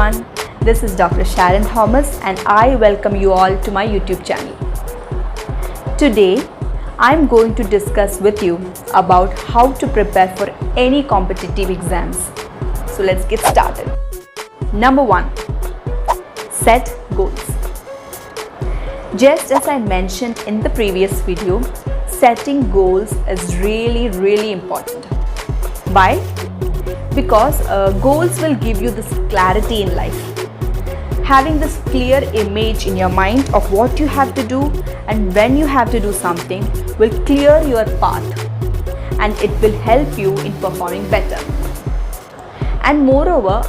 everyone, this is Dr. Sharon Thomas and I welcome you all to my YouTube channel. Today, I'm going to discuss with you about how to prepare for any competitive exams. So let's get started. Number 1, set goals. Just as I mentioned in the previous video, setting goals is really important. Why? Because goals will give you this clarity in life. Having this clear image in your mind of what you have to do and when you have to do something will clear your path and it will help you in performing better. And moreover,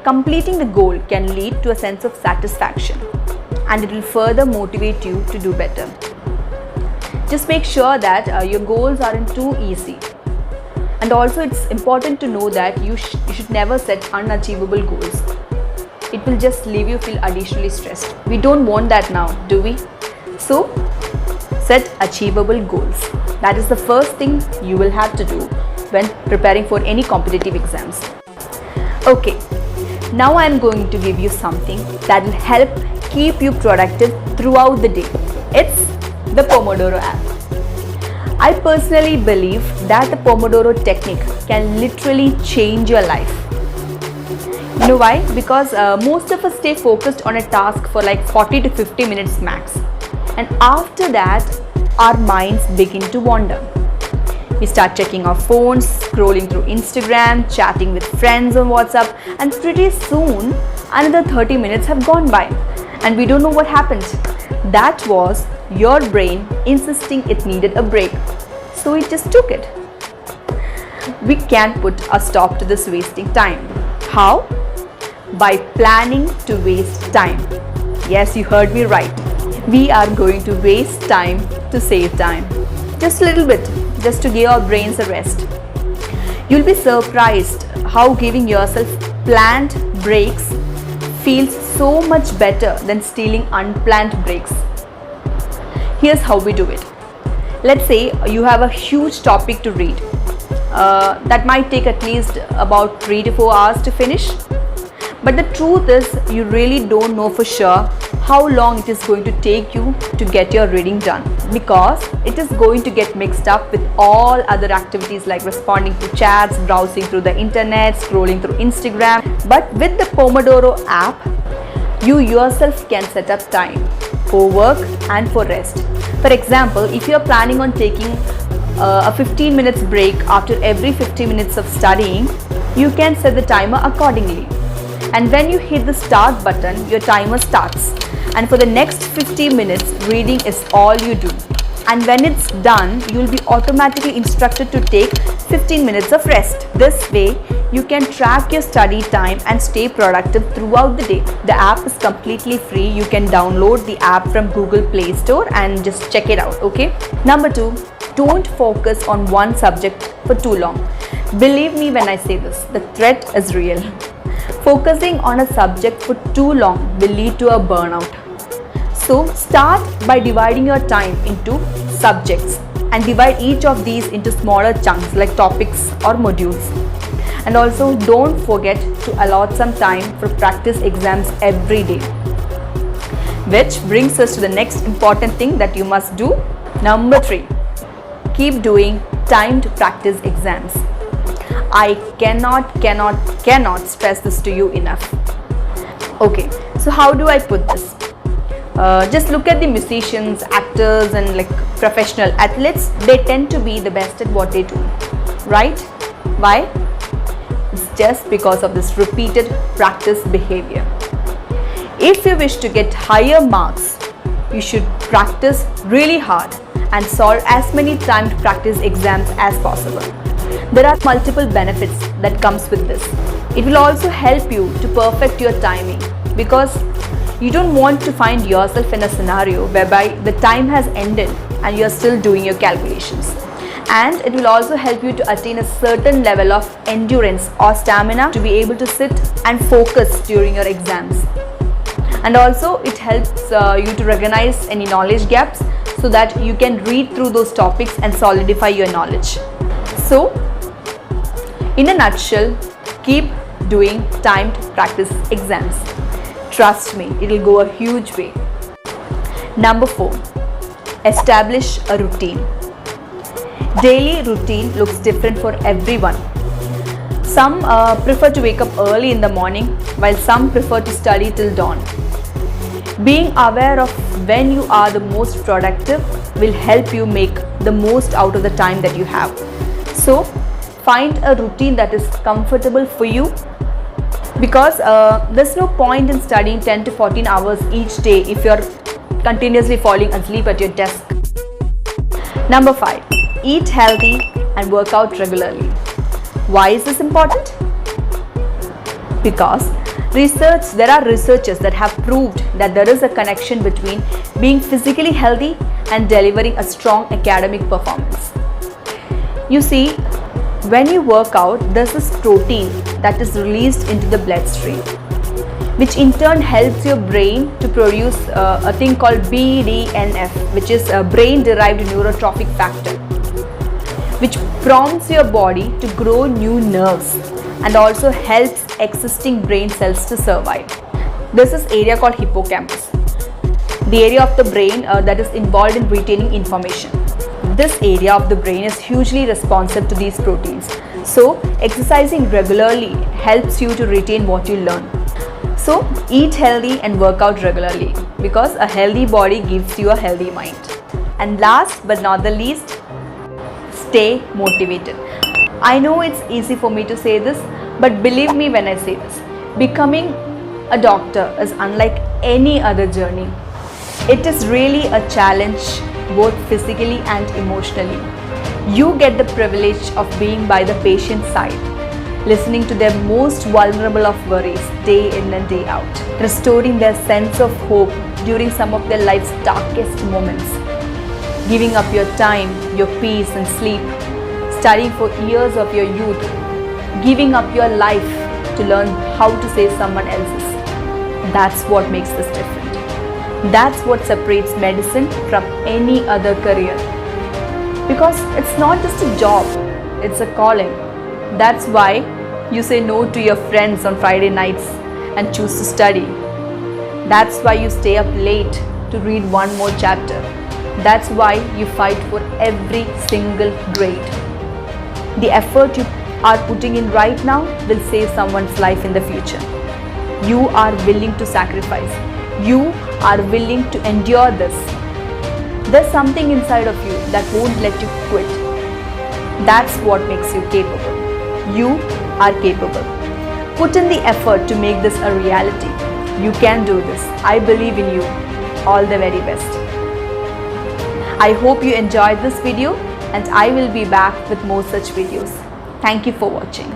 completing the goal can lead to a sense of satisfaction and it will further motivate you to do better. Just make sure that your goals aren't too easy. And also it's important to know that you should never set unachievable goals. It will just leave you feel additionally stressed. We don't want that now, do we? So, set achievable goals. That is the first thing you will have to do when preparing for any competitive exams. Okay, now I am going to give you something that will help keep you productive throughout the day. It's the Pomodoro app. I personally believe that the Pomodoro technique can literally change your life. You know why? Because most of us stay focused on a task for like 40 to 50 minutes max. And after that, our minds begin to wander. We start checking our phones, scrolling through Instagram, chatting with friends on WhatsApp, and pretty soon another 30 minutes have gone by. And we don't know what happened. That was your brain insisting it needed a break. So it just took it. We can't put a stop to this wasting time. How? By planning to waste time. Yes, you heard me right. We are going to waste time to save time. Just a little bit, just to give our brains a rest. You'll be surprised how giving yourself planned breaks feels so much better than stealing unplanned breaks. Here's how we do it. Let's say you have a huge topic to read. That might take at least about 3 to 4 hours to finish. But the truth is, you really don't know for sure how long it is going to take you to get your reading done, because it is going to get mixed up with all other activities like responding to chats, browsing through the internet, scrolling through Instagram. But with the Pomodoro app, you yourself can set up time for work and for rest. For example, if you are planning on taking a 15 minutes break after every 50 minutes of studying, you can set the timer accordingly. And when you hit the start button, your timer starts. And for the next 50 minutes, reading is all you do. And when it's done, you'll be automatically instructed to take 15 minutes of rest. This way, you can track your study time and stay productive throughout the day. The app is completely free. You can download the app from Google Play Store and just check it out, okay? Number 2, don't focus on one subject for too long. Believe me when I say this, the threat is real. Focusing on a subject for too long will lead to a burnout. So start by dividing your time into subjects and divide each of these into smaller chunks like topics or modules. And also don't forget to allot some time for practice exams every day. Which brings us to the next important thing that you must do. Number 3, keep doing timed practice exams. I cannot stress this to you enough. Okay, so how do I put this? Just look at the musicians, actors and like professional athletes. They tend to be the best at what they do, right? Why? It's just because of this repeated practice behavior. If you wish to get higher marks, you should practice really hard and solve as many timed practice exams as possible. There are multiple benefits that comes with this. It will also help you to perfect your timing, because you don't want to find yourself in a scenario whereby the time has ended and you are still doing your calculations. And it will also help you to attain a certain level of endurance or stamina to be able to sit and focus during your exams. And also it helps you to recognize any knowledge gaps so that you can read through those topics and solidify your knowledge. So, in a nutshell, keep doing timed practice exams. Trust me, it will go a huge way. Number 4, establish a routine. Daily routine looks different for everyone. Some prefer to wake up early in the morning, while some prefer to study till dawn. Being aware of when you are the most productive will help you make the most out of the time that you have. So, find a routine that is comfortable for you, because there's no point in studying 10 to 14 hours each day if you're continuously falling asleep at your desk. Number 5, eat healthy and work out regularly. Why is this important? Because there are researchers that have proved that there is a connection between being physically healthy and delivering a strong academic performance. You see, when you work out, there's this protein that is released into the bloodstream, which in turn helps your brain to produce a thing called BDNF, which is a brain-derived neurotrophic factor, which prompts your body to grow new nerves and also helps existing brain cells to survive. This is area called hippocampus, the area of the brain that is involved in retaining information. This area of the brain is hugely responsive to these proteins. So, exercising regularly helps you to retain what you learn. So, eat healthy and work out regularly, because a healthy body gives you a healthy mind. And last but not the least, stay motivated. I know it's easy for me to say this, but believe me when I say this, becoming a doctor is unlike any other journey. It is really a challenge, both physically and emotionally. You get the privilege of being by the patient's side, listening to their most vulnerable of worries day in and day out, restoring their sense of hope during some of their life's darkest moments, giving up your time, your peace and sleep, studying for years of your youth, giving up your life to learn how to save someone else's. That's what makes this different. That's what separates medicine from any other career. Because it's not just a job, it's a calling. That's why you say no to your friends on Friday nights and choose to study. That's why you stay up late to read one more chapter. That's why you fight for every single grade. The effort you are putting in right now will save someone's life in the future. You are willing to sacrifice. You are willing to endure this. There's something inside of you that won't let you quit. That's what makes you capable. You are capable. Put in the effort to make this a reality. You can do this. I believe in you. All the very best. I hope you enjoyed this video, and I will be back with more such videos. Thank you for watching.